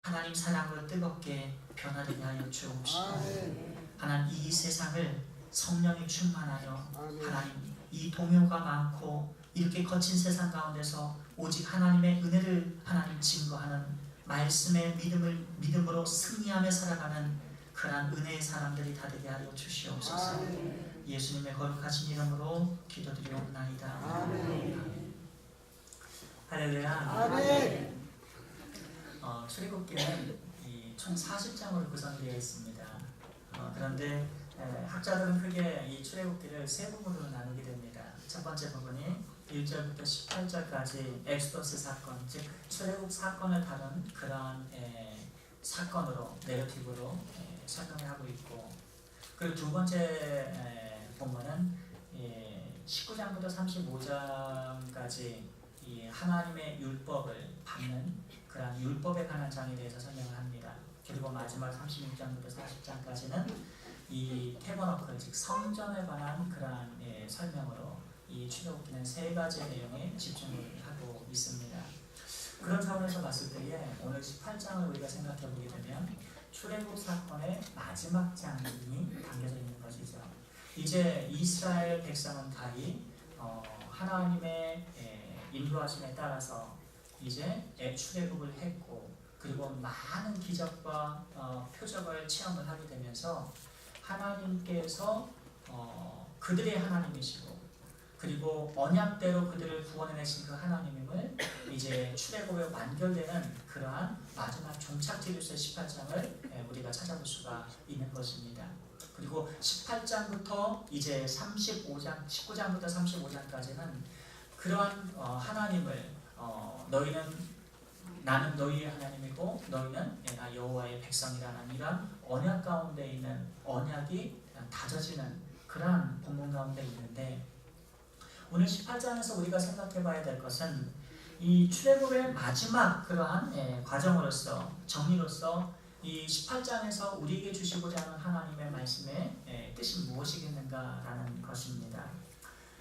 하나님 사랑으로 뜨겁게 변화되게 하여 주옵시고, 하나님 이 세상을 성령이 충만하여 하나님 이 동요가 많고 이렇게 거친 세상 가운데서 오직 하나님의 은혜를 하나님 증거하는 말씀의 믿음으로 승리하며 살아가는 그러한 은혜의 사람들이 다 되게 하여 주시옵소서. 예수님의 거룩하신 이름으로 기도드리옵나이다. 아멘. 할렐루야. 출애굽기는 총 40장으로 구성되어 있습니다. 그런데 학자들은 크게 이 출애굽기를 세 부분으로 나누게 됩니다. 첫 번째 부분이 1절부터 18절까지 엑소더스 사건, 즉 출애굽 사건을 다룬 그러한 사건으로 내러티브로 설명을 하고 있고, 그리고 두 번째 본문은 19장부터 35장까지 이 하나님의 율법을 받는 그러한 율법에 관한 장에 대해서 설명을 합니다. 그리고 마지막 36장부터 40장까지는 이 태버너클, 즉 성전에 관한 그러한 설명으로 이 출애굽기는 세 가지 내용에 집중을 하고 있습니다. 그런 차원에서 봤을 때에 오늘 18장을 우리가 생각해 보게 되면 출애굽 사건의 마지막 장이 담겨져 있는 것이죠. 이제 이스라엘 백성은 다이 하나님의 인도하심에 따라서 이제 출애굽을 했고, 그리고 많은 기적과 표적을 체험을 하게 되면서 하나님께서 그들의 하나님이시고, 그리고 언약대로 그들을 구원해내신 그 하나님임을 이제 출애굽에 완결되는 그러한 마지막 종착지로서의 18장을 우리가 찾아볼 수가 있는 것입니다. 그리고 18장부터 이제 19장부터 35장까지는 그러한 하나님을 나는 너희의 하나님이고 너희는 나 여호와의 백성이라는 이러한 언약 가운데 있는 언약이 다져지는 그러한 본문 가운데 있는데, 오늘 18장에서 우리가 생각해 봐야 될 것은 이 출애굽의 마지막 그러한 과정으로서 정리로서 이 18장에서 우리에게 주시고자 하는 하나님의 말씀의 뜻이 무엇이겠는가라는 것입니다.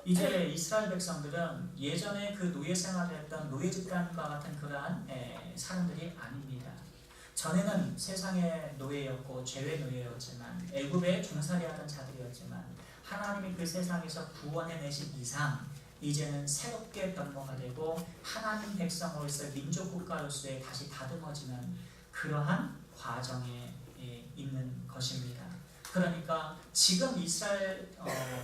이제 이스라엘 백성들은 예전에 그 노예 생활을 했던 노예 집단과 같은 그러한 사람들이 아닙니다. 전에는 세상의 노예였고 죄의 노예였지만, 애굽에 종살이하던 자들이었지만, 하나님이 그 세상에서 구원해내신 이상 이제는 새롭게 변모가 되고 하나님 백성으로서 민족 국가로서의 다시 다듬어지는 그러한 과정에 있는 것입니다. 그러니까 지금 이스라엘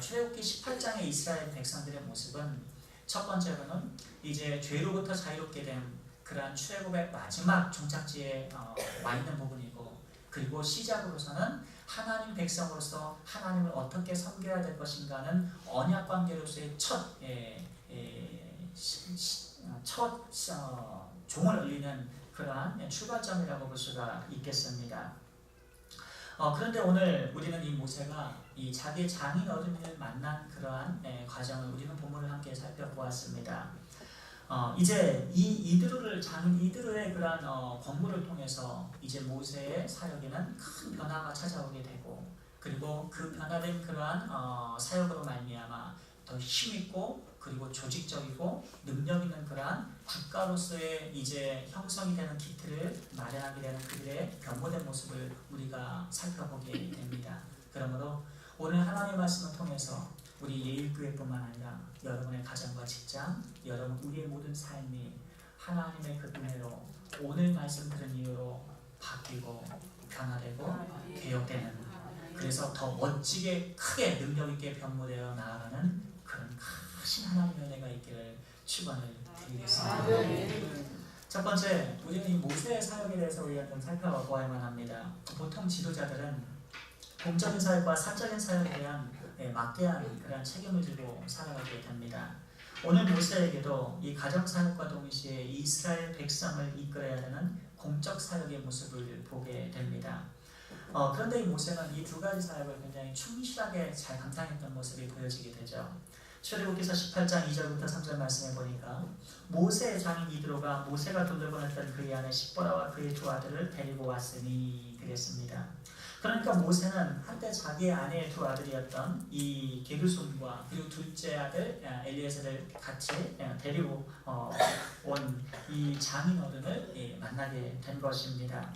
출애굽기 18장의 이스라엘 백성들의 모습은 첫 번째로는 이제 죄로부터 자유롭게 된 그러한 출애굽의 마지막 종착지에 와 있는 부분이고, 그리고 시작으로서는 하나님 백성으로서 하나님을 어떻게 섬겨야 될 것인가는 언약 관계로서의 첫 종을 울리는 그러한 출발점이라고 볼 수가 있겠습니다. 그런데 오늘 우리는 이 모세가 이 자기의 장인 어른을 만난 그러한 과정을 우리는 본문을 함께 살펴보았습니다. 이제 장인 이드루의 그러한 권고를 통해서 이제 모세의 사역에는 큰 변화가 찾아오게 되고, 그리고 그 변화된 그러한 사역으로 말미암아 더 힘있고 그리고 조직적이고 능력 있는 그러한 국가로서의 이제 형성이 되는 기틀을 마련하게 되는 그들의 변모된 모습을 우리가 살펴보게 됩니다. 그러므로 오늘 하나님의 말씀을 통해서 우리 예일교회뿐만 아니라 여러분의 가정과 직장, 여러분 우리의 모든 삶이 하나님의 그 은혜로 오늘 말씀 들은 이유로 바뀌고 변화되고 개혁되는, 그래서 더 멋지게 크게 능력 있게 변모되어 나아가는 그런 크신 하나님의 은혜가 있기를 축원을 드리겠습니다. 첫 번째, 우리는 이 모세의 사역에 대해서 우리가 좀 살펴보아야만 합니다. 보통 지도자들은 공적인 사역과 사적인 사역에 대한 막대한 그런 책임을 지고 살아가게 됩니다. 오늘 모세에게도 이 가정 사역과 동시에 이스라엘 백성을 이끌어야 되는 공적 사역의 모습을 보게 됩니다. 그런데 이 모세는 이 두 가지 사역을 굉장히 충실하게 잘 감당했던 모습이 보여지게 되죠. 출애굽기서 18장 2절부터 3절 말씀해 보니까 모세의 장인 이드로가 모세가 돌려보냈던 그의 아내 십보라와 그의 두 아들을 데리고 왔으니 그랬습니다. 그러니까 모세는 한때 자기의 아내의 두 아들이었던 이 게르솜과 그리고 둘째 아들 엘리에셀을 같이 데리고 온 이 장인 어른을 만나게 된 것입니다.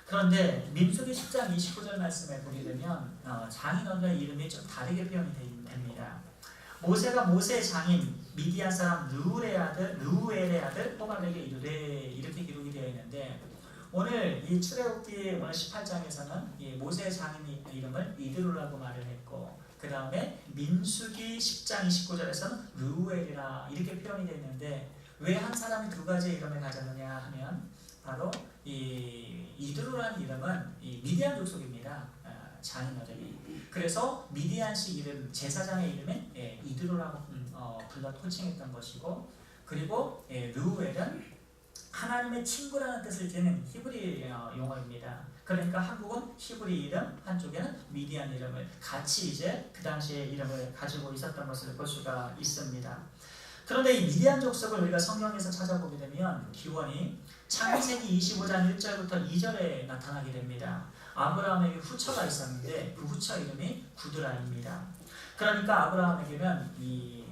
그런데 민수기 10장 29절 말씀에 보게 되면 장인 어른의 이름이 좀 다르게 표현이 됩니다. 모세가 모세의 장인 미디안 사람 르우엘의 아들 호바에게 이르되 이렇게 기록이 되어 있는데, 오늘 이 출애굽기 오늘 18장에서는 이 모세의 장인 이름을 이드로라고 말을 했고, 그 다음에 민수기 10장 29절에서는 르우엘이라 이렇게 표현이 되어 있는데, 왜 한 사람이 두 가지 이름을 가졌느냐 하면 바로 이 이드로라는 이름은 이 미디안 족속입니다. 장인 어른이. 그래서 미디안씨 이름, 제사장의 이름은 이드로라고 불러 호칭했던 것이고, 그리고 르우엘은 하나님의 친구라는 뜻을 지닌 히브리 용어입니다. 그러니까 한국은 히브리 이름, 한쪽에는 미디안 이름을 같이 이제 그 당시의 이름을 가지고 있었던 것을 볼 수가 있습니다. 그런데 이 미디안 족속을 우리가 성경에서 찾아보게 되면 기원이 창세기 25장 1절부터 2절에 나타나게 됩니다. 아브라함에게 후처가 있었는데 그 후처 이름이 구드라입니다. 그러니까 아브라함에게는 이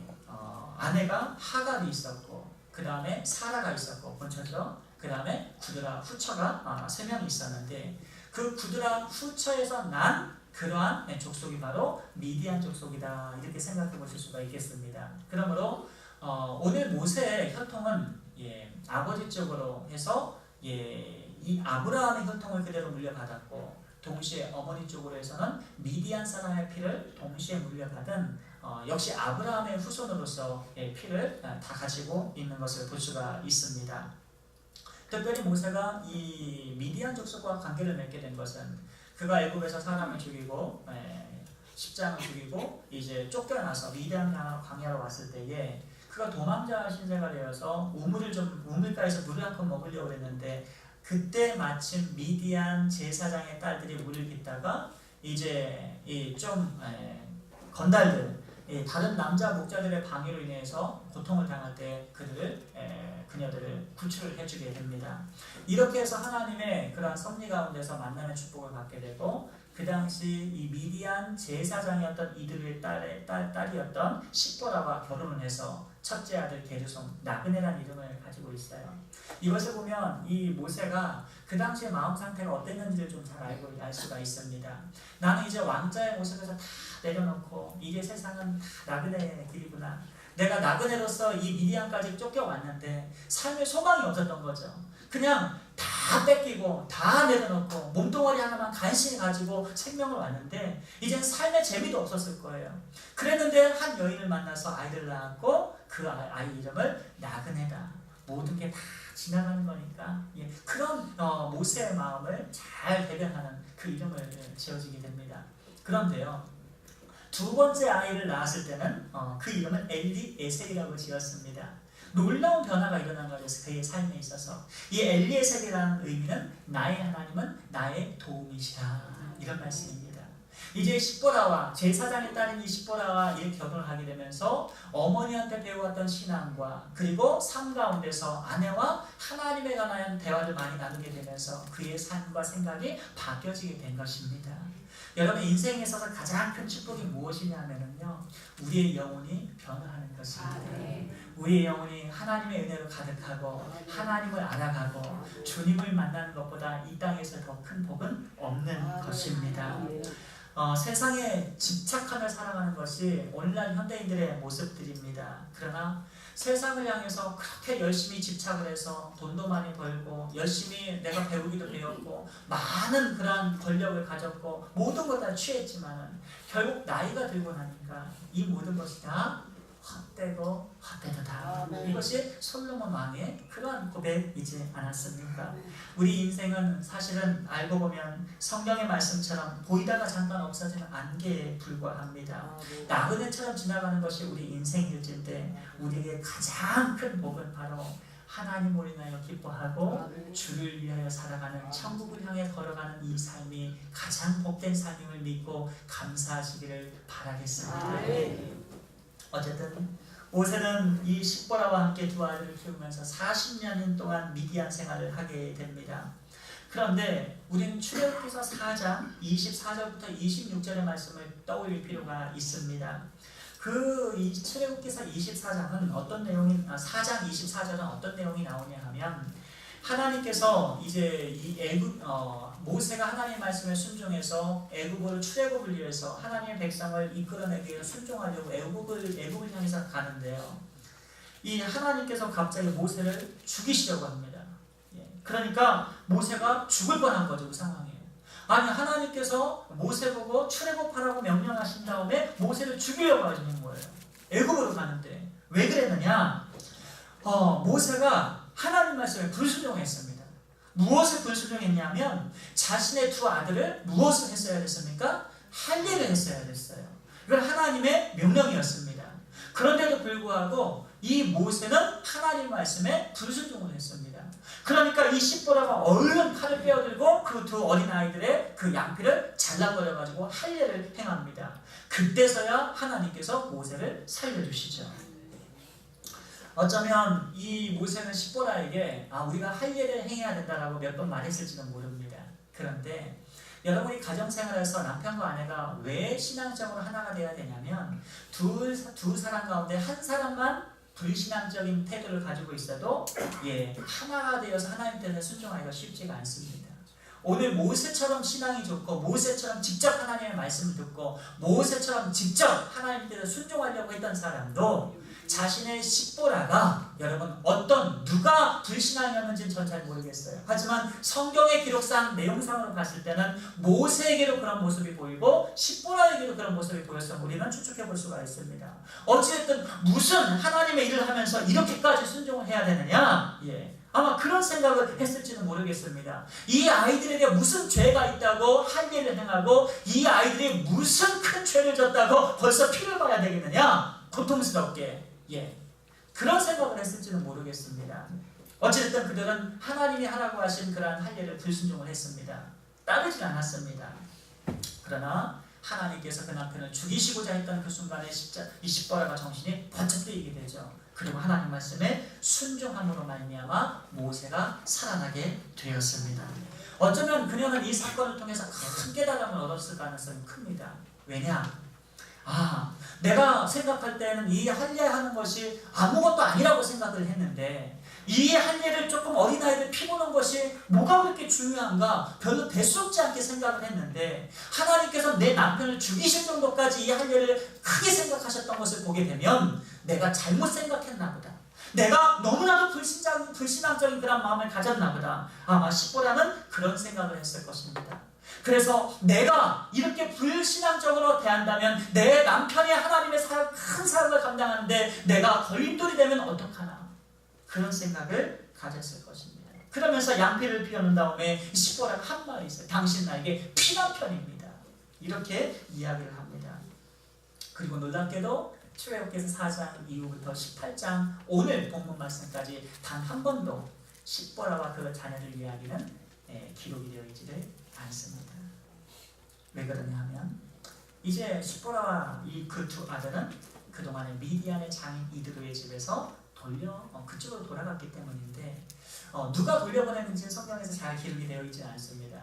아내가 하갈이 있었고, 그 다음에 사라가 있었고 본처죠. 그 다음에 구드라 후처가 3명이 있었는데, 그 구드라 후처에서 난 그러한 족속이 바로 미디안 족속이다, 이렇게 생각해 보실 수가 있겠습니다. 그러므로 오늘 모세의 혈통은 아버지 쪽으로 해서 이 아브라함의 혈통을 그대로 물려받았고, 동시에 어머니 쪽으로 해서는 미디안 사람의 피를 동시에 물려받은 역시 아브라함의 후손으로서 피를 다 가지고 있는 것을 볼 수가 있습니다. 특별히 모세가 이 미디안 족속과 관계를 맺게 된 것은 그가 애굽에서 사람을 죽이고 10장을 죽이고 이제 쫓겨나서 미디안 광야로 왔을 때에 그가 도망자 신세가 되어서 우물가에서 물을 한 컵 먹으려고 했는데, 그때 마침 미디안 제사장의 딸들이 물을 깃다가 이제 좀 건달들, 다른 남자 목자들의 방해로 인해서 고통을 당할 때 그녀들을 구출을 해주게 됩니다. 이렇게 해서 하나님의 그러한 섭리 가운데서 만나는 축복을 받게 되고, 그 당시 이 미디안 제사장이었던 이들의 딸이었던 십보라와 결혼을 해서 첫째 아들 게르솜, 나그네라는 이름을 가지고 있어요. 이것을 보면 이 모세가 그 당시의 마음 상태가 어땠는지를 좀 잘 알 수가 있습니다. 나는 이제 왕자의 모습에서 다 내려놓고 이제 세상은 다 나그네의 길이구나. 내가 나그네로서 이 미디안까지 쫓겨왔는데 삶의 소망이 없었던 거죠. 그냥 다 뺏기고 다 내려놓고 몸뚱아리 하나만 간신히 가지고 생명을 왔는데 이젠 삶의 재미도 없었을 거예요. 그랬는데 한 여인을 만나서 아이를 낳았고 그 아이 이름을 나그네다. 모든 게 다 지나가는 거니까 그런 모세의 마음을 잘 대변하는 그 이름을 지어지게 됩니다. 그런데요, 두 번째 아이를 낳았을 때는 그 이름은 엘리에셀이라고 지었습니다. 놀라운 변화가 일어난 것에서 그의 삶에 있어서 이 엘리에셀이라는 의미는 나의 하나님은 나의 도움이시라, 이런 말씀입니다. 이제 십보라와 제사장의 딸인 이 십보라와 이렇게 결혼을 하게 되면서 어머니한테 배워왔던 신앙과 그리고 삶 가운데서 아내와 하나님에 관한 대화를 많이 나누게 되면서 그의 삶과 생각이 바뀌어지게 된 것입니다. 여러분, 인생에 있어서 가장 큰 축복이 무엇이냐면요, 우리의 영혼이 변화하는 것입니다. 우리의 영혼이 하나님의 은혜로 가득하고 하나님을 알아가고 주님을 만나는 것보다 이 땅에서 더 큰 복은 없는 것입니다. 세상에 집착함을 사랑하는 것이 오늘날 현대인들의 모습들입니다. 그러나 세상을 향해서 그렇게 열심히 집착을 해서 돈도 많이 벌고 열심히 내가 배우기도 배웠고 많은 그러한 권력을 가졌고 모든 걸 다 취했지만 결국 나이가 들고 나니까 이 모든 것이 다 헛되고 헛되도다. 이것이 솔로몬 왕의 그러한 고백이지 않았습니까? 우리 인생은 사실은 알고 보면 성경의 말씀처럼 보이다가 잠깐 없어지는 안개에 불과합니다. 나그네처럼 지나가는 것이 우리 인생일진데 우리에게 가장 큰 복은 바로 하나님을 인하여 기뻐하고 주를 위하여 살아가는 천국을 향해 걸어가는 이 삶이 가장 복된 삶임을 믿고 감사하시기를 바라겠습니다. 어쨌든 모세는 이 십보라와 함께 두 아들을 키우면서 40년 동안 미디안 생활을 하게 됩니다. 그런데 우리는 출애굽기서 4장 24절부터 26절의 말씀을 떠올릴 필요가 있습니다. 그 출애굽기서 24장은 어떤 내용이 4장 24절은 어떤 내용이 나오냐 하면 하나님께서 이제 이 모세가 하나님의 말씀에 순종해서 애굽을 출애굽을 위해서 하나님의 백성을 이끌어내기 위해서 순종하려고 애굽을 향해서 가는데요. 이 하나님께서 갑자기 모세를 죽이시려고 합니다. 그러니까 모세가 죽을 뻔한 거죠. 그 상황이에요. 아니 하나님께서 모세 보고 출애굽하라고 명령하신 다음에 모세를 죽이려고 하시는 거예요. 애굽으로 가는데 왜 그랬느냐? 모세가 하나님 말씀에 불순종했습니다. 무엇을 불순종했냐면 자신의 두 아들을 무엇을 했어야 됐습니까? 할 일을 했어야 됐어요. 이건 하나님의 명령이었습니다. 그런데도 불구하고 이 모세는 하나님 말씀에 불순종을 했습니다. 그러니까 이 십보라가 얼른 칼을 빼어들고 그 두 어린아이들의 그 양피를 잘라버려가지고 할 일을 행합니다. 그때서야 하나님께서 모세를 살려주시죠. 어쩌면 이 모세는 십보라에게 우리가 할 일을 행해야 된다라고 몇 번 말했을지는 모릅니다. 그런데 여러분이 가정생활에서 남편과 아내가 왜 신앙적으로 하나가 되어야 되냐면 두 사람 가운데 한 사람만 불신앙적인 태도를 가지고 있어도 하나가 되어서 하나님 뜻에 순종하기가 쉽지가 않습니다. 오늘 모세처럼 신앙이 좋고 모세처럼 직접 하나님의 말씀을 듣고 모세처럼 직접 하나님 뜻에 순종하려고 했던 사람도 자신의 십보라가 여러분 누가 불신앙이었는지는 전 잘 모르겠어요. 하지만 성경의 기록상 내용상으로 봤을 때는 모세에게도 그런 모습이 보이고 십보라에게도 그런 모습이 보였어 우리는 추측해 볼 수가 있습니다. 어찌됐든 무슨 하나님의 일을 하면서 이렇게까지 순종을 해야 되느냐? 아마 그런 생각을 했을지는 모르겠습니다. 이 아이들에게 무슨 죄가 있다고 할 일을 행하고 이 아이들이 무슨 큰 죄를 졌다고 벌써 피를 봐야 되겠느냐? 고통스럽게 그런 생각을 했을지는 모르겠습니다. 어쨌든 그들은 하나님이 하라고 하신 그러한 할 일을 불순종을 했습니다. 따르지 않았습니다. 그러나 하나님께서 그 남편을 죽이시고자 했던 그 순간에 이 십보라가 정신이 번쩍 뜨이게 되죠. 그리고 하나님 말씀에 순종함으로 말미암아 모세가 살아나게 되었습니다. 어쩌면 그녀는 이 사건을 통해서 큰 깨달음을 얻었을 가능성이 큽니다. 왜냐? 내가 생각할 때는 이 할례하는 것이 아무것도 아니라고 생각을 했는데 이 할례를 조금 어린아이들 피보는 것이 뭐가 그렇게 중요한가 별로 대수롭지 않게 생각을 했는데 하나님께서 내 남편을 죽이실 정도까지 이 할례를 크게 생각하셨던 것을 보게 되면 내가 잘못 생각했나 보다. 내가 너무나도 불신앙적인 그런 마음을 가졌나 보다. 아마 십보라는 그런 생각을 했을 것입니다. 그래서 내가 이렇게 불신앙적으로 대한다면 내 남편이 하나님의 큰 사역을 감당하는데 내가 걸림돌이 되면 어떡하나 그런 생각을 가졌을 것입니다. 그러면서 양피를 피우는 다음에 십보라가 한 말이 있어요. 당신 나에게 피난편입니다. 이렇게 이야기를 합니다. 그리고 놀랍게도 출애굽기서 4장 이후부터 18장 오늘 본문 말씀까지 단 한 번도 십보라와 그 자녀들 이야기는 기록이 되어 있지를 않습니다. 왜 그러냐 하면 이제 십보라와 그 두 아들은 그동안에 미디안의 장인 이드로의 집에서 그쪽으로 돌아갔기 때문인데 누가 돌려보냈는지 성경에서 잘 기록이 되어 있지 않습니다.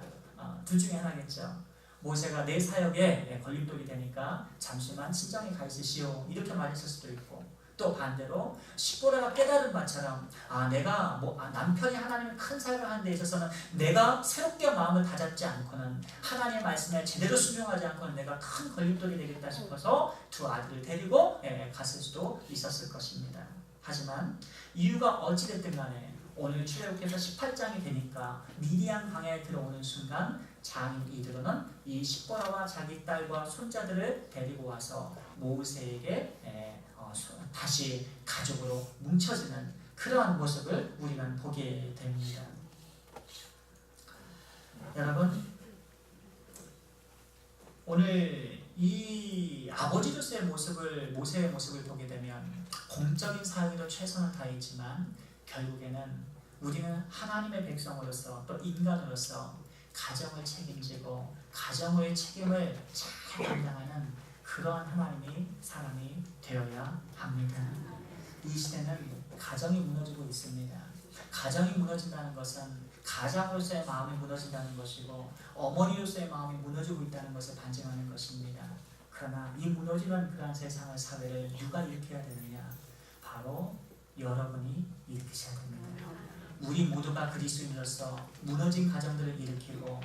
둘 중에 하나겠죠. 모세가 내 사역에 걸림돌이 되니까 잠시만 친정에 가 있으시오 이렇게 말했을 수도 있고 또 반대로 십보라가 깨달은 바처럼 내가 남편이 하나님의 큰 사역을 하는 데 있어서는 내가 새롭게 마음을 다잡지 않고는 하나님의 말씀에 제대로 순종하지 않고는 내가 큰 걸림돌이 되겠다 싶어서 두 아들을 데리고 갔을 수도 있었을 것입니다. 하지만 이유가 어찌됐든 간에 오늘 출애굽기서 18장이 되니까 미디안 광야에 들어오는 순간 장인 이드로는 이 십보라와 자기 딸과 손자들을 데리고 와서 모세에게 다시 가족으로 뭉쳐지는 그러한 모습을 우리는 보게 됩니다. 여러분, 오늘 이 아버지로서의 모세의 모습을 보게 되면 공적인 사역에도 최선을 다했지만 결국에는 우리는 하나님의 백성으로서 또 인간으로서 가정을 책임지고 가정의 책임을 잘 감당하는 그러한 하나님이 사람이 되어야 합니다. 이 시대는 가정이 무너지고 있습니다. 가정이 무너진다는 것은 가장으로서의 마음이 무너진다는 것이고 어머니로서의 마음이 무너지고 있다는 것을 반증하는 것입니다. 그러나 이 무너지는 그러한 세상을, 사회를 누가 일으켜야 되느냐? 바로 여러분이 일으키셔야 됩니다. 우리 모두가 그리스도인으로서 무너진 가정들을 일으키고,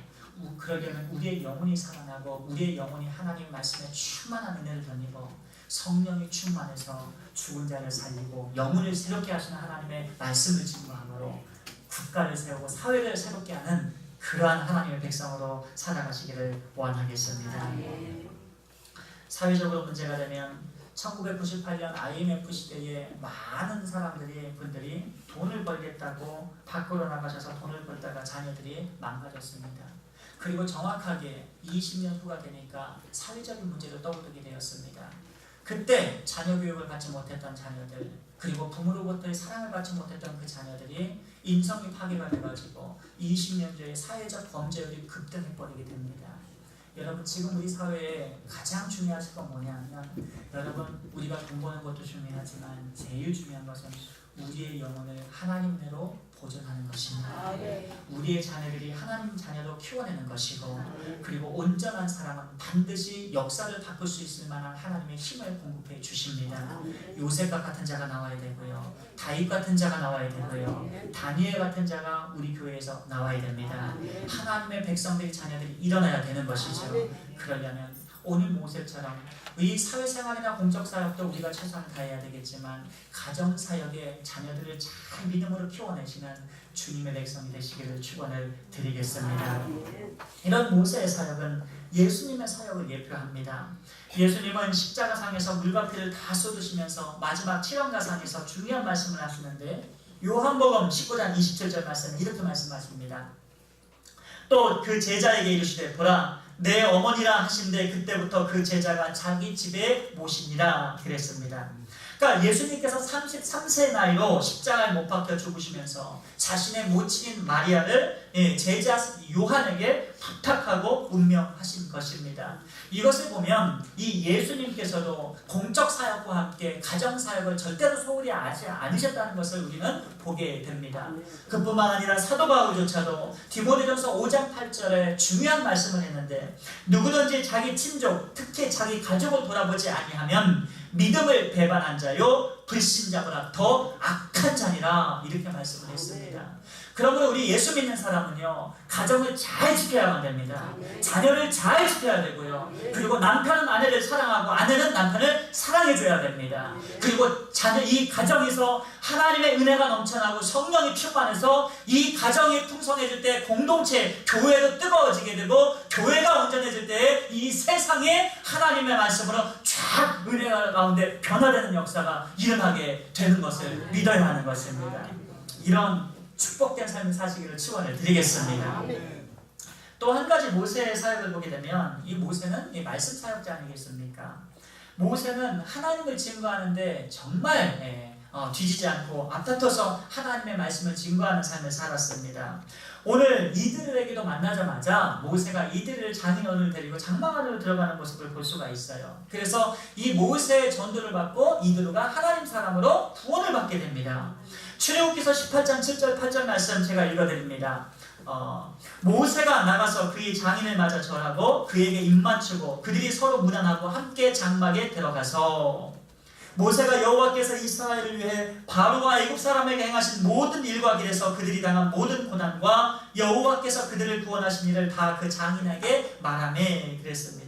그러려면 우리의 영혼이 살아나고 우리의 영혼이 하나님 말씀에 충만한 은혜를 덧입어 성령이 충만해서 죽은 자를 살리고 영혼을 새롭게 하시는 하나님의 말씀을 증거함으로 국가를 세우고 사회를 새롭게 하는 그러한 하나님의 백성으로 살아가시기를 원하겠습니다. 사회적으로 문제가 되면 1998년 IMF 시대에 많은 분들이 돈을 벌겠다고 밖으로 나가셔서 돈을 벌다가 자녀들이 망가졌습니다. 그리고 정확하게 20년 후가 되니까 사회적인 문제로 떠오르게 되었습니다. 그때 자녀 교육을 받지 못했던 자녀들, 그리고 부모로부터의 사랑을 받지 못했던 그 자녀들이 인성이 파괴가 돼가지고 20년 뒤에 사회적 범죄율이 급등해버리게 됩니다. 여러분, 지금 우리 사회에 가장 중요하신 건 뭐냐면, 여러분, 우리가 돈 버는 것도 중요하지만 제일 중요한 것은 우리의 영혼을 하나님대로 보존하는 것입니다. 우리의 자녀들이 하나님 자녀로 키워내는 것이고, 그리고 온전한 사람은 반드시 역사를 바꿀 수 있을 만한 하나님의 힘을 공급해 주십니다. 요셉과 같은 자가 나와야 되고요, 다윗 같은 자가 나와야 되고요, 다니엘 같은 자가 우리 교회에서 나와야 됩니다. 하나님의 백성들의 자녀들이 일어나야 되는 것이죠. 그러려면 오늘 모세처럼 이 사회생활이나 공적사역도 우리가 최선을 다해야 되겠지만, 가정사역에 자녀들을 잘 믿음으로 키워내시는 주님의 백성이 되시기를 축원을 드리겠습니다. 이런 모세의 사역은 예수님의 사역을 예표합니다. 예수님은 십자가상에서 물과 피를 다 쏟으시면서 마지막 칠언가상에서 중요한 말씀을 하시는데, 요한복음 19장 27절 말씀은 이렇게 말씀하십니다. 또 그 제자에게 이르시되, 보라, 내 어머니라 하신데 그때부터 그 제자가 자기 집에 모시니라 그랬습니다. 그러니까 예수님께서 33세 나이로 십자가에 못 박혀 죽으시면서 자신의 모친인 마리아를 제자 요한에게 부탁하고 운명하신 것입니다. 이것을 보면 이 예수님께서도 공적 사역과 함께 가정 사역을 절대로 소홀히 하지 않으셨다는 것을 우리는 보게 됩니다. 그뿐만 아니라 사도 바울조차도 디모데전서 5장 8절에 중요한 말씀을 했는데, 누구든지 자기 친족, 특히 자기 가족을 돌아보지 아니하면 믿음을 배반한 자요 불신자보다 더 악한 자니라, 이렇게 말씀을 했습니다. 그러므로 우리 예수 믿는 사람은요, 가정을 잘 지켜야만 됩니다. 자녀를 잘 지켜야 되고요, 그리고 남편은 아내를 사랑하고 아내는 남편을 사랑해줘야 됩니다. 그리고 이 가정에서 하나님의 은혜가 넘쳐나고 성령이 충만해서 이 가정이 풍성해질 때 공동체, 교회도 뜨거워지게 되고, 교회가 온전해질 때 이 세상에 하나님의 말씀으로 쫙 은혜가 가운데 변화되는 역사가 일어나게 되는 것을 믿어야 하는 것입니다. 이런 축복된 삶을 사시기를 축원을 드리겠습니다. 또 한 가지 모세의 사역을 보게 되면, 이 모세는 이 말씀 사역자 아니겠습니까? 모세는 하나님을 증거하는데 정말 뒤지지 않고 앞다퉈서 하나님의 말씀을 증거하는 삶을 살았습니다. 오늘 이드르에게도 만나자마자 모세가 이드르 장인어른을 데리고 장막안으로 들어가는 모습을 볼 수가 있어요. 그래서 이 모세의 전도를 받고 이드르가 하나님 사람으로 구원을 받게 됩니다. 출애굽기서 18장 7절 8절 말씀 제가 읽어드립니다. 모세가 나가서 그의 장인을 맞아 절하고 그에게 입맞추고 그들이 서로 문안하고 함께 장막에 들어가서, 모세가 여호와께서 이스라엘을 위해 바로와 애굽 사람에게 행하신 모든 일과 길에서 그들이 당한 모든 고난과 여호와께서 그들을 구원하신 일을 다 그 장인에게 말하매 그랬습니다.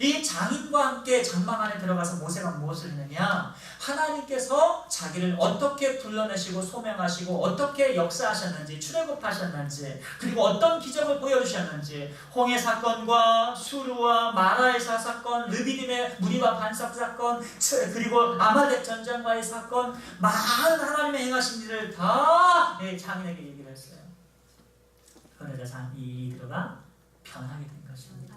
이 장인과 함께 장막 안에 들어가서 모세가 무엇을 했느냐? 하나님께서 자기를 어떻게 불러내시고 소명하시고 어떻게 역사하셨는지, 출애굽하셨는지, 그리고 어떤 기적을 보여주셨는지, 홍해 사건과 수르와 마라의사 사건, 르비딤의 무리와 반석 사건, 그리고 아말렉 전쟁과의 사건, 많은 하나님의 행하신 일을 다 장인에게 얘기를 했어요. 그런데 이 이드로가 변하게 된 것입니다.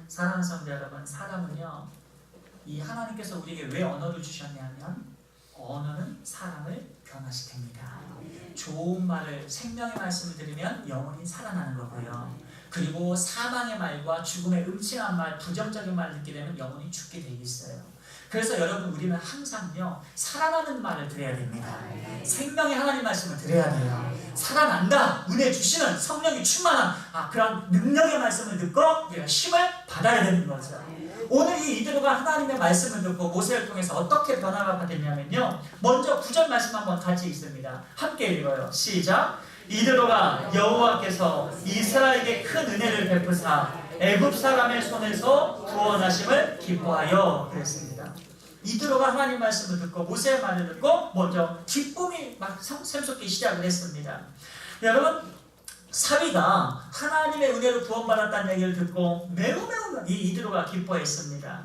사랑하는 성도 여러분, 사람은요, 이 하나님께서 우리에게 왜 언어를 주셨냐면, 언어는 사람을 변화시킵니다. 좋은 말을, 생명의 말씀을 들으면 영혼이 살아나는 거고요. 그리고 사망의 말과 죽음의 음침한 말, 부정적인 말을 듣게 되면 영혼이 죽게 되어 있어요. 그래서 여러분, 우리는 항상요 살아나는 말을 들어야 됩니다. 생명의 하나님 말씀을 들어야 돼요. 살아난다, 은혜 주시는 성령이 충만한 그런 능력의 말씀을 듣고 우리가 힘을 받아야 되는 거죠. 오늘 이 이드로가 하나님의 말씀을 듣고 모세를 통해서 어떻게 변화가 받았냐면요, 먼저 9절 말씀 한번 같이 읽습니다. 함께 읽어요. 시작. 이드로가 여호와께서 이스라엘에게 큰 은혜를 베푸사 애굽 사람의 손에서 구원하심을 기뻐하여 그랬습니다. 이드로가 하나님 말씀을 듣고 모세의 말을 듣고 먼저 기쁨이 막 샘솟기 시작을 했습니다. 여러분, 사위가 하나님의 은혜로 구원받았다는 얘기를 듣고 매우 이 이드로가 기뻐했습니다.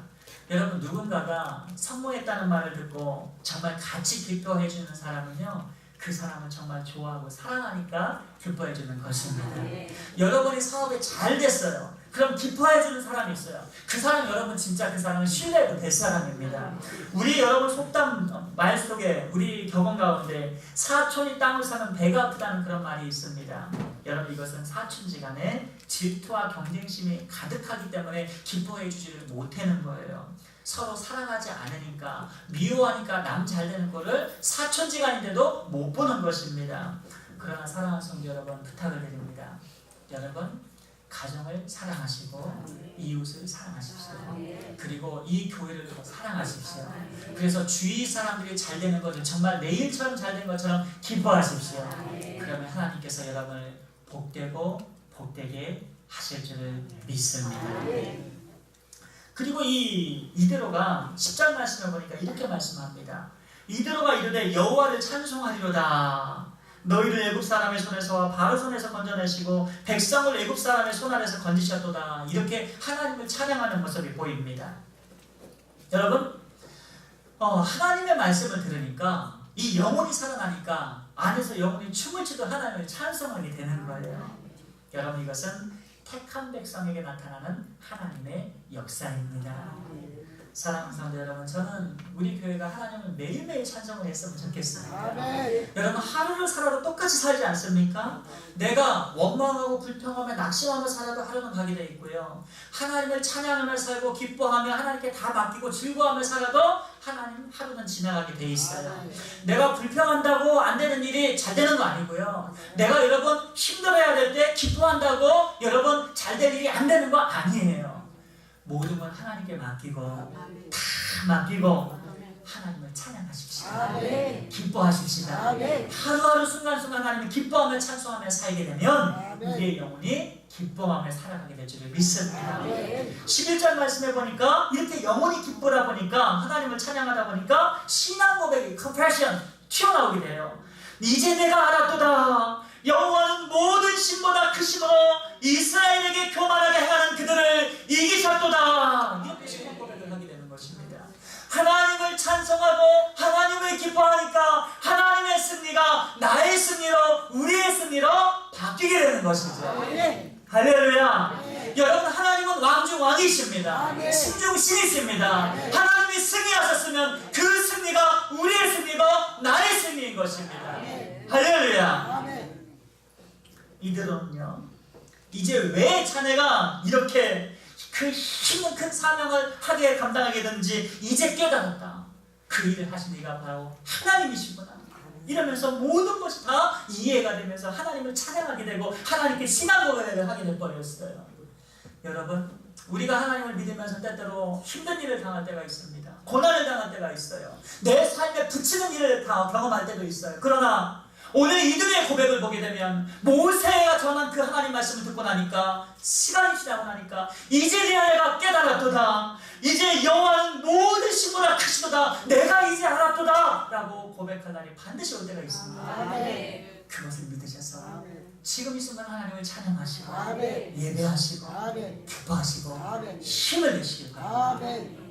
여러분, 누군가가 성공했다는 말을 듣고 정말 같이 기뻐해 주는 사람은요, 그 사람을 정말 좋아하고 사랑하니까 기뻐해 주는 것입니다. 여러분이 사업이 잘 됐어요. 그럼 기뻐해 주는 사람이 있어요. 그 사람, 여러분 진짜 그 사람은 신뢰도 될 사람입니다. 우리 여러분 속담 말 속에, 우리 격언 가운데 사촌이 땅을 사면 배가 아프다는 그런 말이 있습니다. 여러분, 이것은 사촌지간에 질투와 경쟁심이 가득하기 때문에 기뻐해 주지를 못하는 거예요. 서로 사랑하지 않으니까, 미워하니까 남 잘 되는 거를 사촌지간인데도 못 보는 것입니다. 그러나 사랑하는 성도 여러분, 부탁을 드립니다. 여러분, 가정을 사랑하시고 이웃을 사랑하십시오. 그리고 이 교회를 더 사랑하십시오. 그래서 주위 사람들이 잘 되는 것을 정말 내일처럼 잘 된 것처럼 기뻐하십시오. 그러면 하나님께서 여러분을 복되고 복되게 하실 줄을 믿습니다. 그리고 이 이드로가 10절 말씀을 보니까 이렇게 말씀합니다. 이드로가 이르되 여호와를 찬송하리로다. 너희를 애굽 사람의 손에서와 바로 손에서 건져내시고 백성을 애굽 사람의 손 아래서 건지셨도다. 이렇게 하나님을 찬양하는 모습이 보입니다. 여러분, 하나님의 말씀을 들으니까 이 영혼이 살아나니까 안에서 영혼이 춤을 추도 하나님을 찬송하게 되는 거예요. 여러분, 이것은 택한 백성에게 나타나는 하나님의 역사입니다. 사랑하는 성도 여러분, 저는 우리 교회가 하나님을 매일매일 찬송을 했으면 좋겠습니다. 여러분, 하루를 살아도 똑같이 살지 않습니까? 내가 원망하고 불평하며 낙심하며 살아도 하루는 가게 돼 있고요, 하나님을 찬양하며 살고 기뻐하며 하나님께 다 맡기고 즐거워하며 살아도 하나님 하루는 지나가게 돼 있어요. 내가 불평한다고 안 되는 일이 잘 되는 거 아니고요, 내가 여러분 힘들어야 될 때 기뻐한다고 여러분 잘 될 일이 안 되는 거 아니에요. 모든 건 하나님께 맡기고 다 맡기고 하나님을 찬양하십시오. 기뻐하십시오. 하루하루 순간순간 하나님을 기뻐하며 찬송하며 살게 되면 우리의 영혼이 기뻐하며 살아가게 될 줄을 믿습니다. 11절 말씀해 보니까 이렇게 영혼이 기쁘다 보니까, 하나님을 찬양하다 보니까 신앙 고백이 confession 튀어나오게 돼요. 이제 내가 알았도다. 여호와는 모든 신보다 크시고 이스라엘에게 교만하게 행하는 그들을 이기셨도다. 이렇게 신앙 고백을 하게 되는 것입니다. 하나님을 찬송하고 하나님을 기뻐하니까 하나님의 승리가 나의 승리로, 우리의 승리로 바뀌게 되는 것이죠. 할렐루야. 여러분, 하나님은 왕중 왕이십니다. 신중 신이십니다. 하나님이 승리하셨으면 그 승리가 우리의 승리고 나의 승리인 것입니다. 할렐루야. 이들은요, 이제 왜 자네가 이렇게 그 힘은 큰 사명을 하게 감당하게 되는지 이제 깨달았다. 그 일을 하신 이가 바로 하나님이시구나. 이러면서 모든 것이 다 이해가 되면서 하나님을 찬양하게 되고 하나님께 신앙 고백을 하게 돼버렸어요. 여러분, 우리가 하나님을 믿으면서 때때로 힘든 일을 당할 때가 있습니다. 고난을 당할 때가 있어요. 내 삶에 부치는 일을 다 경험할 때도 있어요. 그러나 오늘 이들의 고백을 보게 되면 모세가 전한 그 하나님 말씀을 듣고 나니까, 시간이 지나고 나니까 이제 내가 깨달았도다. 이제 여호와는 모든 신보다 크시도다. 내가 이제 알았도다 라고 고백할 날이 반드시 올 때가 있습니다. 그것을 믿으셔서 지금 이 순간 하나님을 찬양하시고 예배하시고 기뻐하시고 힘을 내시길 바랍니다.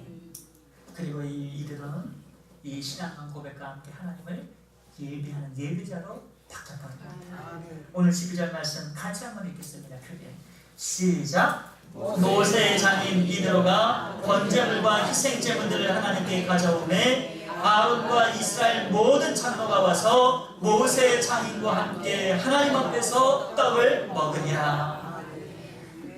그리고 이들은 이 신앙과 고백과 함께 하나님을 예배하는 예배자로 바뀌어버립니다. 오늘 12절 말씀 같이 한번 읽겠습니다. 크게 시작. 모세의 장인 이드로가 번제물과 희생제물들을 하나님께 가져오매 아론과 이스라엘 모든 장로가 와서 모세의 장인과 함께 하나님 앞에서 떡을 먹으니라.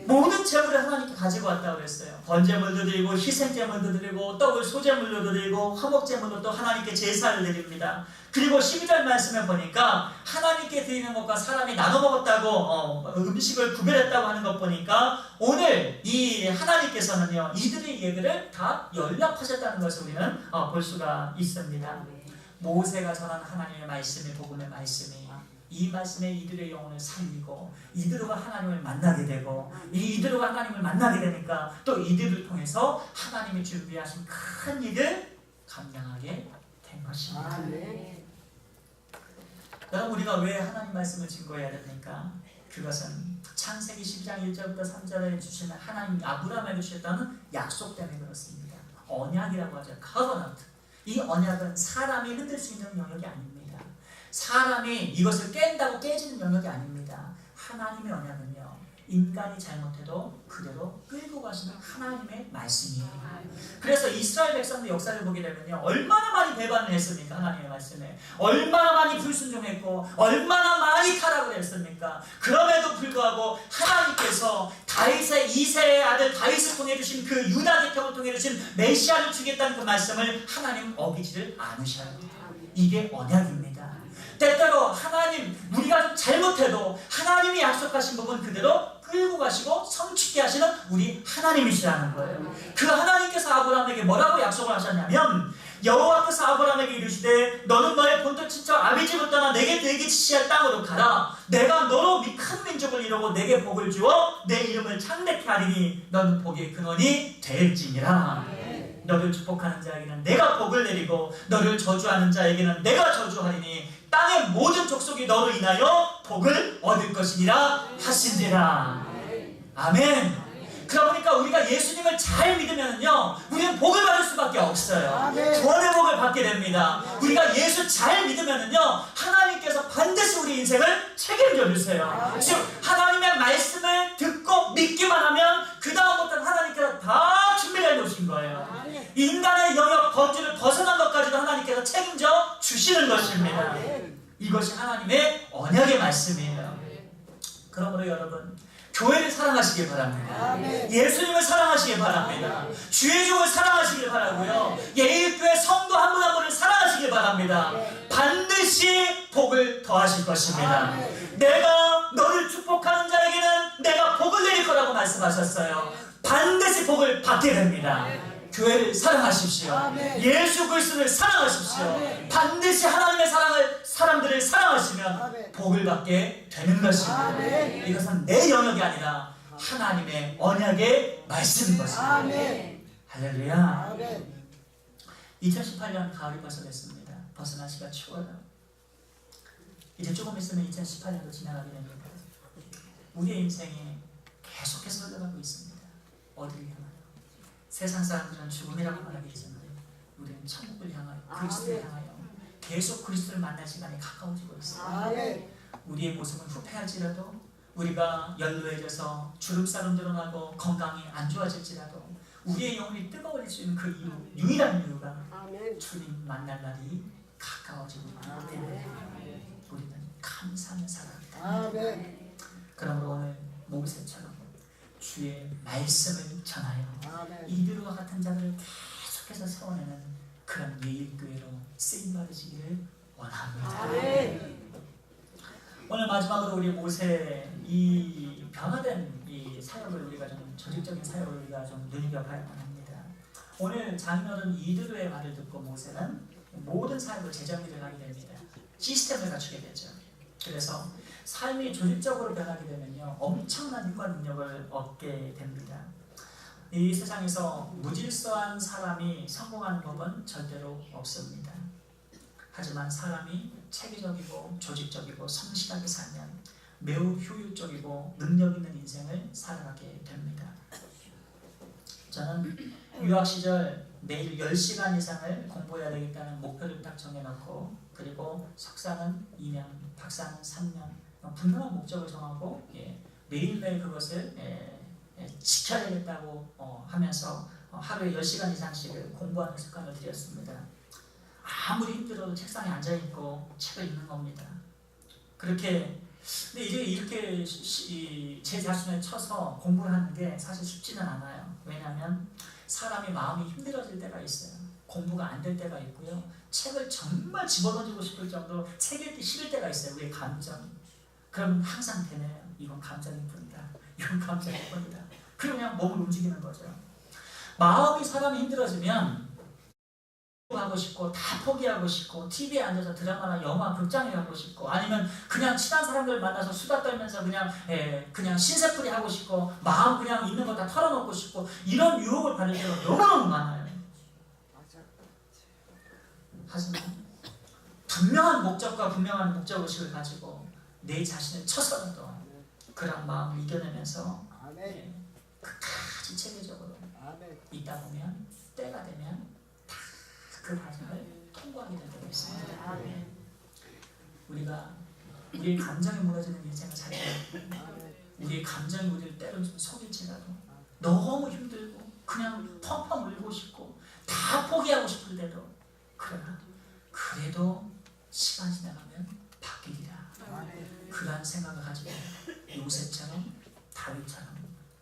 모든 제물을 하나님께 가지고 왔다고 그랬어요. 번제물도 드리고 희생제물도 드리고 떡을 소제물로 드리고 화목제물로 또 하나님께 제사를 드립니다. 그리고 12절 말씀에 보니까 하나님께 드리는 것과 사람이 나눠 먹었다고 음식을 구별했다고 하는 것 보니까 오늘 이 하나님께서는요 이들의 얘기를 다 연락하셨다는 것을 우리는 볼 수가 있습니다. 모세가 전한 하나님의 말씀이 복음의 말씀이 이 말씀에 이들의 영혼을 살리고 이들과 하나님을 만나게 되고 이들과 하나님을 만나게 되니까 또 이들을 통해서 하나님이 준비하신 큰 일을 감당하게 된 것입니다. 여러분 우리가 왜 하나님 말씀을 증거해야 됩니까? 그것은 창세기 12장 1절부터 3절에 주신 하나님 아브라함에게 주셨다는 약속 때문에 그렇습니다. 언약이라고 하죠. covenant. 이 언약은 사람이 흔들 수 있는 영역이 아닙니다. 사람이 이것을 깬다고 깨지는 영역이 아닙니다. 하나님의 언약은요 인간이 잘못해도 그대로 끌고 가시는 하나님의 말씀이에요. 그래서 이스라엘 백성의 역사를 보게 되면요 얼마나 많이 배반을 했습니까? 하나님의 말씀에 얼마나 많이 불순종했고 얼마나 많이 타락을 했습니까? 그럼에도 불구하고 하나님께서 다윗의 2세의 아들 다윗을 통해 주신 그 유다 계통을 통해 주신 메시아를 주겠다는 그 말씀을 하나님 어기지를 않으셔요. 이게 언약입니다. 때때로 하나님 우리가 좀 잘못해도 하나님이 약속하신 부분 그대로 끌고 가시고 성취케 하시는 우리 하나님이시라는 거예요. 그 하나님께서 아브라함에게 뭐라고 약속을 하셨냐면 여호와께서 아브라함에게 이르시되 너는 너의 본토 친척 아비집을 떠나 내게 지시할 땅으로 가라. 내가 너로 큰 민족을 이루고 내게 복을 주어 내 이름을 창대케 하리니 너는 복의 근원이 될지니라. 너를 축복하는 자에게는 내가 복을 내리고 너를 저주하는 자에게는 내가 저주하리니 땅의 모든 족속이 너로 인하여 복을 얻을 것이니라 하신지라. 아멘. 그러니까 우리가 예수님을 잘 믿으면요 우리는 복을 받을 수밖에 없어요. 구원의 복을 받게 됩니다. 우리가 예수 잘 믿으면요 하나님께서 반드시 우리 인생을 책임져 주세요. 즉 하나님의 말씀을 듣고 믿기만 하면 그 다음부터는 하나님께서 다 준비해 놓으신 거예요. 인간의 영역 범주를 벗어난 것까지도 하나님께서 책임져 주시는 것입니다. 이것이 하나님의 언약의 말씀이에요. 그러므로 여러분 교회를 사랑하시길 바랍니다. 예수님을 사랑하시길 바랍니다. 주의 종을 사랑하시길 바라고요. 예일교회 성도 한 분 한 분을 사랑하시길 바랍니다. 반드시 복을 더하실 것입니다. 내가 너를 축복하는 자에게는 내가 복을 내릴 거라고 말씀하셨어요. 반드시 복을 받게 됩니다. 교회를 사랑하십시오. 예수 그리스도를 사랑하십시오. 반드시 하나님의 사람들을 사랑하시면 복을 받게 되는 것입니다. 이것은 내 영역이 아니라 하나님의 언약의 말씀인 것입니다. 할렐루야. 2018년 가을이 벌써 됐습니다. 벌써 날씨가 추워요. 이제 조금 있으면 2018년도 지나가게 됩니다. 우리의 인생이 계속해서 흘러가고 있습니다. 어디를 향하여? 세상 사람들은 죽음이라고 말하겠지만 우리는 천국을 향하여 그리스도를 향하여 계속 그리스도를 만날 시간이 가까워지고 있습니다. 우리의 모습은 후패할지라도 우리가 연로해져서 주름살은 드러나고 건강이 안 좋아질지라도 우리의 영혼이 뜨거워질 수 있는 그 이유, 유일한 이유가 주님 만날 날이 가까워지고 있기 때문에 우리는 감사하며 살아갑니다. 그러므로 오늘 모세처럼 주의 말씀을 전하여 이들과 같은 자들을 계속해서 세워내는 그런 예일교회로 쓰임받으시기를 원합니다. 오늘 마지막으로 우리 모세 이 변화된 이 사역을 우리가 좀 조직적인 사역을 우리가 좀 눈여겨봐야만 합니다. 오늘 장인어른 이드로의 말을 듣고 모세는 모든 사역을 재정비를 하게 됩니다. 시스템을 갖추게 되죠. 그래서 삶이 조직적으로 변하게 되면요 엄청난 힘과 능력을 얻게 됩니다. 이 세상에서 무질서한 사람이 성공하는 법은 절대로 없습니다. 하지만 사람이 체계적이고 조직적이고 성실하게 살면 매우 효율적이고 능력 있는 인생을 살아가게 됩니다. 저는 유학 시절 매일 10시간 이상을 공부해야 되겠다는 목표를 딱 정해놓고 그리고 석사는 2년, 박사는 3년 분명한 목적을 정하고 매일매일 그것을 지켜야 되겠다고 하면서 하루에 10시간 이상씩을 공부하는 습관을 들였습니다. 아무리 힘들어도 책상에 앉아있고 책을 읽는 겁니다. 그렇게 근데 이제 이렇게 제 자신을 쳐서 공부를 하는 게 사실 쉽지는 않아요. 왜냐하면 사람이 마음이 힘들어질 때가 있어요. 공부가 안 될 때가 있고요. 책을 정말 집어던지고 싶을 정도로 책 읽기 싫을 때가 있어요. 우리의 감정이. 그럼 항상 되네요. 이건 감정일 뿐이다. 이건 감정일 뿐이다. 그냥 몸을 움직이는 거죠. 마음이 사람이 힘들어지면 하고 싶고 다 포기하고 싶고 TV에 앉아서 드라마나 영화 극장에 가고 싶고 아니면 그냥 친한 사람들 만나서 수다 떨면서 그냥 신세풀이 하고 싶고 마음 그냥 있는 거 다 털어놓고 싶고 이런 유혹을 받을 때가 너무너무 많아요. 하지만 분명한 목적과 분명한 목적의식을 가지고 내 자신을 쳐서라도 그런 마음을 이겨내면서 끝까지 체계적으로 있다 보면 때가 되면 그 과정을 통과하게 될 때가 있습니다. 우리가 우리의 감정이 무너지는 인생을 살고 우리의 감정이 우리를 때로는 좀 속일지라도 너무 힘들고 그냥 펑펑 울고 싶고 다 포기하고 싶을 때도 그러나 그래도 시간 지나가면 바뀌리라. 그러한 생각을 가지고 요셉처럼 다윗처럼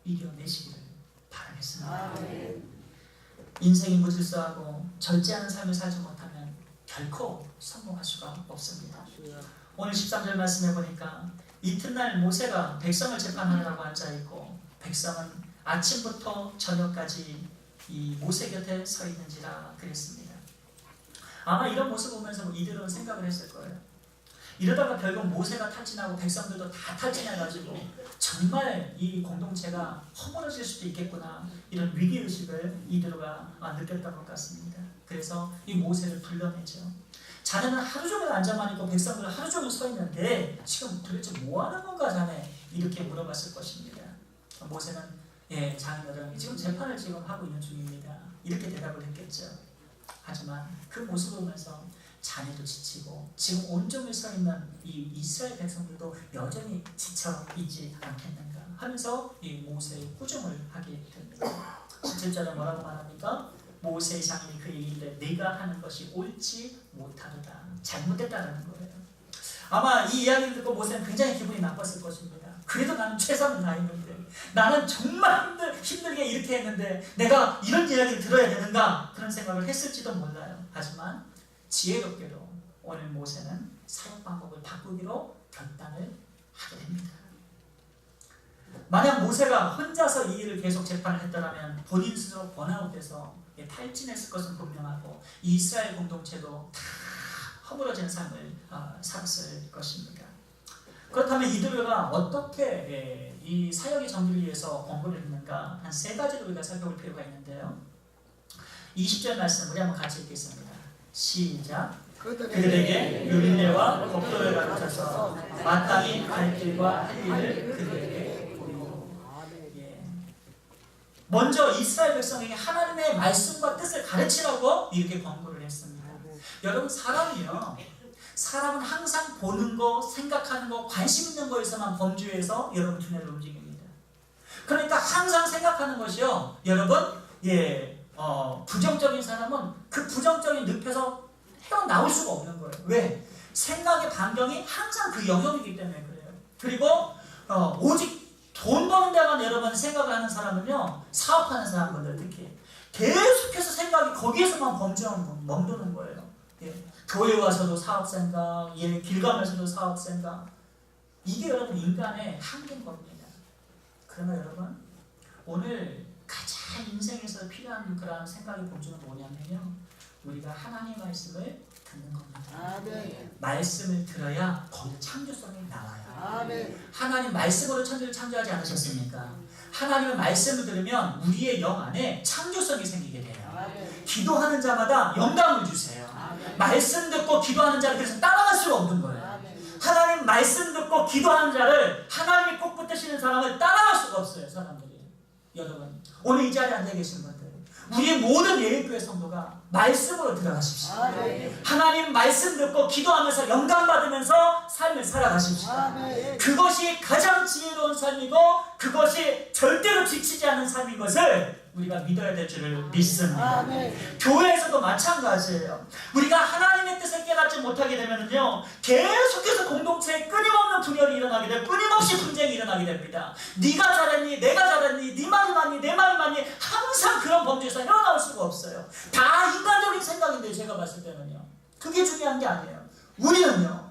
이겨내시기를 바라겠습니다. 인생이 무질서하고 절제하는 삶을 살지 못하면 결코 성공할 수가 없습니다. 오늘 13절 말씀해 보니까 이튿날 모세가 백성을 재판하느라고 앉아있고 백성은 아침부터 저녁까지 이 모세 곁에 서 있는지라 그랬습니다. 아마 이런 모습을 보면서 이들은 생각을 했을 거예요. 이러다가 결국 모세가 탈진하고 백성들도 다 탈진해가지고 정말 이 공동체가 허물어질 수도 있겠구나 이런 위기의식을 이들가 느꼈던 것 같습니다. 그래서 이 모세를 불러내죠. 자네는 하루 종일 앉아만 있고 백성들은 하루 종일 서 있는데 지금 도대체 뭐 하는 건가 자네? 이렇게 물어봤을 것입니다. 모세는 자기들은 지금 재판을 지금 하고 있는 중입니다. 이렇게 대답을 했겠죠. 하지만 그 모습을 보면서 자네도 지치고 지금 온종일 서 있는 이 이스라엘 백성들도 여전히 지쳐 있지 않겠는가 하면서 이 모세의 꾸중을 하게 됩니다. 17절에 뭐라고 말합니까? 모세의 장인이 그에게 이르되 네가 하는 것이 옳지 못하도다. 잘못됐다는 거예요. 아마 이 이야기를 듣고 모세는 굉장히 기분이 나빴을 것입니다. 그래도 나는 최선을 다했는데 나는 정말 힘들게 이렇게 했는데 내가 이런 이야기를 들어야 되는가 그런 생각을 했을지도 몰라요. 하지만 지혜롭게도 오늘 모세는 사역 방법을 바꾸기로 결단을 하게 됩니다. 만약 모세가 혼자서 이 일을 계속 재판을 했더라면 본인 스스로 번아웃돼서 탈진했을 것은 분명하고 이스라엘 공동체도 다 허물어진 삶을 살았을 것입니다. 그렇다면 이들가 어떻게 이 사역의 정리를 위해서 공부를 했는가 한 세 가지를 우리가 살펴볼 필요가 있는데요. 20절 말씀 우리 한번 같이 읽겠습니다. 시작. 그들에게 율례와 법도를 가르쳐서 마땅히 갈 길과 할 일을 그들에게 보이고. 먼저 이스라엘 백성에게 하나님의 말씀과 뜻을 가르치라고 이렇게 권고를 했습니다. 여러분 사람은 항상 보는 거, 생각하는 거, 관심 있는 거에서만 범주에서 여러분 두뇌를 움직입니다. 그러니까 항상 생각하는 것이요. 여러분 부정적인 사람은 그 부정적인 늪에서 헤어나올 수가 없는 거예요. 왜? 생각의 반경이 항상 그 영역이기 때문에 그래요. 그리고 오직 돈 버는 데만 여러분 생각을 하는 사람은요. 사업하는 사람들 특히 계속해서 생각이 거기에서만 멈도는 거예요. 교회 와서도 사업 생각, 길 가면서도 사업 생각. 이게 여러분 인간의 한계인 겁니다. 그러나 여러분 오늘 가장 인생에서 필요한 그런 생각의 본질은 뭐냐면요. 우리가 하나님의 말씀을 듣는 겁니다. 아멘. 말씀을 들어야 거기서 창조성이 나와요. 아멘. 하나님 말씀으로 천지를 창조하지 않으셨습니까? 하나님의 말씀을 들으면 우리의 영 안에 창조성이 생기게 돼요. 아멘. 기도하는 자마다 영감을 주세요. 아멘. 말씀 듣고 기도하는 자를 그래서 따라갈 수가 없는 거예요. 아멘. 하나님 말씀 듣고 기도하는 자를 하나님이 꼭 붙드시는 사람을 따라갈 수가 없어요. 사람들이. 여러분 오늘 이 자리에 앉아 계신 분들 우리의 모든 예일교회 성도가 말씀으로 들어가십시오. 아멘. 하나님 말씀 듣고 기도하면서 영감 받으면서 삶을 살아가십시오. 아멘. 그것이 가장 지혜로운 삶이고 그것이 절대로 지치지 않는 하는 삶인 것을 우리가 믿어야 될 줄을 믿습니다. 아멘. 교회에서도 마찬가지예요. 우리가 하나님의 뜻을 깨닫지 못하게 되면요, 계속해서 공동체에 끊임없는 분열이 일어나게 되고 끊임없이 분쟁이 일어나게 됩니다. 네가 잘했니, 내가 잘했니, 네 말이 맞니, 내 말이 맞니, 항상 그런 범죄에서 헤어나올 수가 없어요. 다 인간적인 생각인데 제가 봤을 때는요, 그게 중요한 게 아니에요. 우리는요,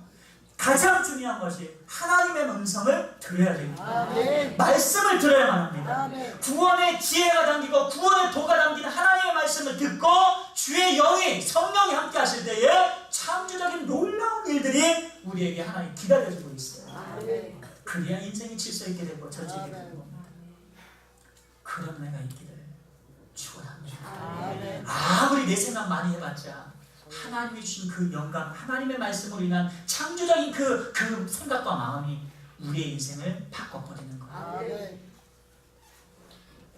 가장 중요한 것이 하나님의 음성을 들어야 됩니다. 아멘. 말씀을 들어야만 합니다. 아멘. 구원의 지혜가 담기고 구원의 도가 담기는 하나님의 말씀을 듣고 주의 영이 성령이 함께 하실 때에 창조적인 놀라운 일들이 우리에게 하나님 기다려주고 있어요. 아멘. 그래야 인생이 질서 있게 되고 저지게 되는 겁니다. 그런 은혜가 있기를 축원합니다. 아멘. 아무리 내 생각 많이 해봤자 하나님이 주신 그 영감, 하나님의 말씀으로 인한 창조적인 그 생각과 마음이 우리의 인생을 바꿔버리는 거예요. 아멘.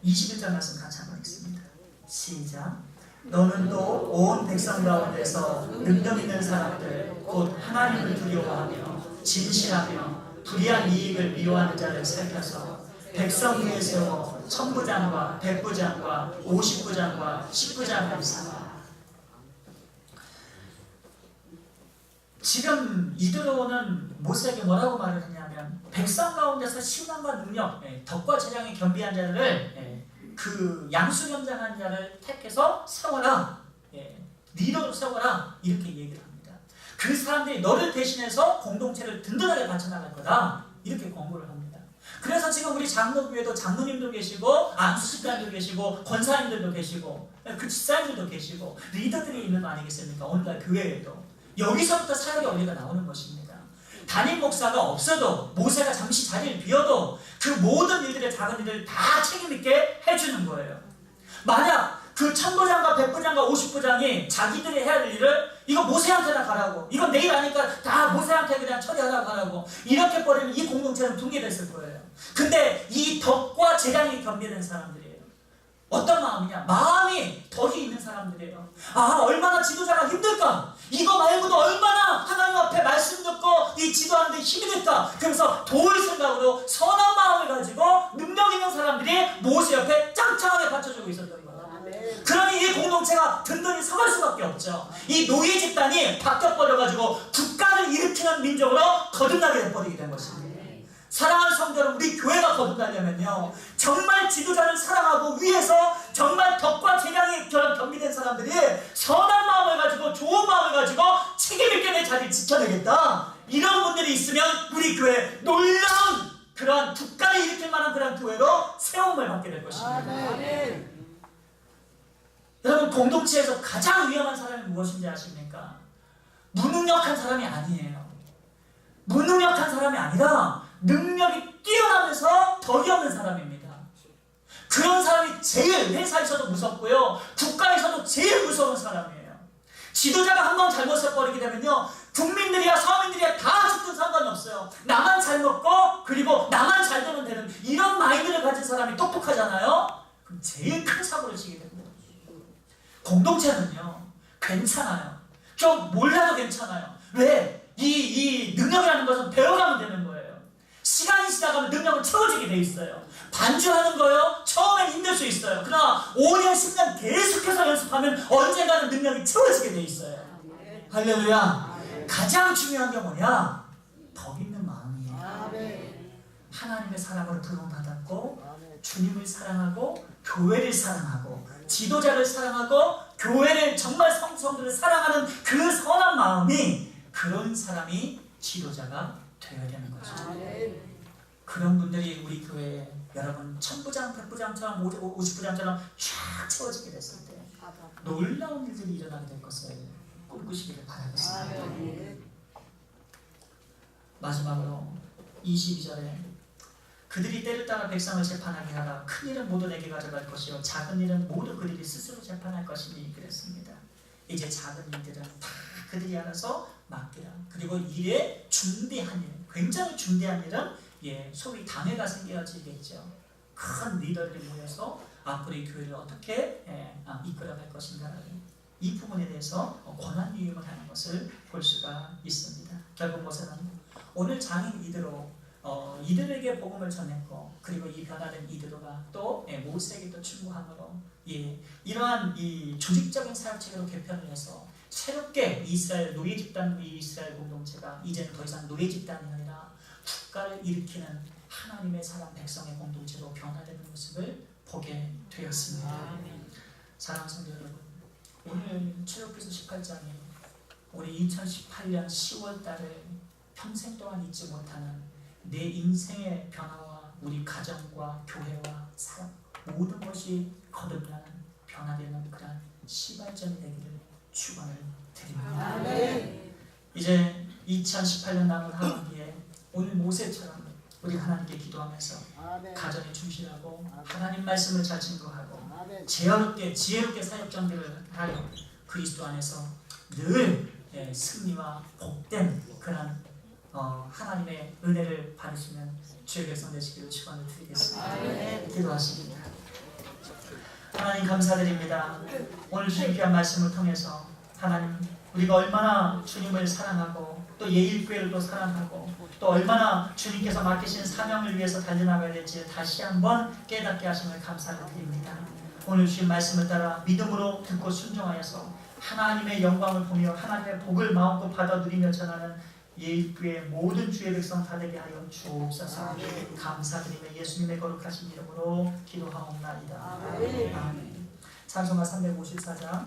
21절 말씀 같이 한번 읽습니다. 시작. 너는 또 온 백성 가운데서 능력 있는 사람들 곧 하나님을 두려워하며 진실하며 불의한 이익을 미워하는 자를 살펴서 백성 위에 세워 천부장과 백부장과 50부장과 10부장을 삼아. 지금 이드로는 모세에게 뭐라고 말을 했냐면 백성 가운데서 신앙과 능력, 덕과 재량에 겸비한 자들을 그 양수겸장한 자를 택해서 세워라, 리더로 세워라, 이렇게 얘기를 합니다. 그 사람들이 너를 대신해서 공동체를 든든하게 받쳐나갈 거다, 이렇게 권고를 합니다. 그래서 지금 우리 장로교회도 장로님도 계시고 안수집단도 계시고 권사님들도 계시고 그 집사님들도 계시고 리더들이 있는 거 아니겠습니까? 오늘날 교회에도 여기서부터 사역의 원리가 나오는 것입니다. 담임 목사가 없어도 모세가 잠시 자리를 비워도 그 모든 일들의 작은 일을 다 책임있게 해주는 거예요. 만약 그 천부장과 백부장과 50부장이 자기들이 해야 될 일을 이거 모세한테나 가라고, 이건 내일 하니까 다 모세한테 그냥 처리하라고 하라고 이렇게 버리면 이 공동체는 붕괴됐을 거예요. 근데 이 덕과 재량이 겸비된 사람들이에요. 어떤 마음이냐? 마음이 덕이 있는 사람들이에요. 아, 얼마나 지도자가 힘들까? 이거 말고도 얼마나 하나님 앞에 말씀 듣고 이 지도하는데 힘이 들까? 그래서 도울 생각으로 선한 마음을 가지고 능력 있는 사람들이 모세 옆에 짱짱하게 받쳐주고 있었던 거예요. 그러니 이 공동체가 든든히 서갈 수밖에 없죠. 이 노예 집단이 바뀌어버려가지고 국가를 일으키는 민족으로 거듭나게 돼버리게 된 것입니다. 사랑하는 성도 여러분, 우리 교회가 거듭나려면요, 정말 지도자를 사랑하고 위에서 정말 덕과 재량이 겸비된 사람들이 선한 마음을 가지고 좋은 마음을 가지고 책임있게 내 자리를 지켜내겠다, 이런 분들이 있으면 우리 교회 놀라운 그러한 국가를 일으킬 만한 그런 교회로 세움을 받게 될 것입니다. 아멘. 여러분, 공동체에서 가장 위험한 사람이 무엇인지 아십니까? 무능력한 사람이 아니에요. 무능력한 사람이 아니라 능력이 뛰어나면서 덕이 없는 사람입니다. 그런 사람이 제일 회사에서도 무섭고요, 국가에서도 제일 무서운 사람이에요. 지도자가 한 번 잘못해버리게 되면요, 국민들이야 서민들이야 다 죽든 상관이 없어요. 나만 잘 먹고 그리고 나만 잘 되면 되는 이런 마인드를 가진 사람이 똑똑하잖아요. 그럼 제일 큰 사고를 치게 됩니다. 공동체는요, 괜찮아요. 좀 몰라도 괜찮아요. 왜? 이 능력이라는 것은 배워가면 되는 거예요. 시간이 지나가면 능력은 채워지게 돼 있어요. 반주하는 거요, 처음엔 힘들 수 있어요. 그러나 5년, 10년 계속해서 연습하면 언젠가는 능력이 채워지게 돼 있어요. 할렐루야. 가장 중요한 게 뭐냐? 덕 있는 마음이에요. 하나님의 사랑으로 부름받았고 주님을 사랑하고 교회를 사랑하고 지도자를 사랑하고 교회를 정말 성도들을 사랑하는 그 선한 마음이, 그런 사람이 지도자가 되어야 되는 거죠. 그런 분들이 우리 교회에 여러분 천부장, 백부장처럼 50부장처럼 쫙 채워지게 됐을 때 놀라운 일들이 일어나게 될 것을 꿈꾸시기를 바라겠습니다. 마지막으로 22절에 그들이 때를 따라 백성을 재판하게 하라. 큰 일은 모두 내게 가져갈 것이요 작은 일은 모두 그들이 스스로 재판할 것이니 그랬습니다. 이제 작은 일들은 다 그들이 알아서 맡기라. 그리고 일에 중대한 일, 굉장히 중대한 일은 소위 당회가 생겨지겠죠. 큰 리더들이 모여서 앞으로 이 교회를 어떻게 이끌어갈 것인가라는 이 부분에 대해서 권한 유임을 하는 것을 볼 수가 있습니다. 결국 모세는 오늘 장인 이대로 이들에게 복음을 전했고, 그리고 이 변화된 이들가 또 모세에게 또 충고함으로 이러한 이 조직적인 사역체계로 개편을 해서 새롭게 이스라엘 노예 집단, 이 이스라엘 공동체가 이제는 더 이상 노예 집단이 아니라 국가를 일으키는 하나님의 사람 백성의 공동체로 변화되는 모습을 보게 되었습니다. 사랑하는 성도 여러분, 오늘 출애굽기서 18장이 우리 2018년 10월 달에 평생 동안 잊지 못하는 내 인생의 변화와 우리 가정과 교회와 사람 모든 것이 거듭나는 변화되는 그런 시발점이 되기를 축원을 드립니다. 이제 2018년 남은 하반기에 오늘 모세처럼 우리 하나님께 기도하면서 가정에 충실하고 하나님 말씀을 잘 증거하고 지혜롭게 사역 전개를 하여 그리스도 안에서 늘 승리와 복된 그런 하나님의 은혜를 받으시는 주의 백성 되시기를 축원을 드리겠습니다. 기도하십니다. 하나님 감사드립니다. 오늘 주님 귀한 말씀을 통해서 하나님 우리가 얼마나 주님을 사랑하고 또 예일교회를 사랑하고 또 얼마나 주님께서 맡기신 사명을 위해서 달려나가야 될지 다시 한번 깨닫게 하심을 감사를 드립니다. 오늘 주신 말씀을 따라 믿음으로 듣고 순종하여서 하나님의 영광을 보며 하나님의 복을 마음껏 받아 누리며 전하는 예일교회 모든 주의 백성 다 되게 하여 주옵소서. 감사드리며 예수님의 거룩하신 이름으로 기도하옵나이다. 아멘. 찬송가 354장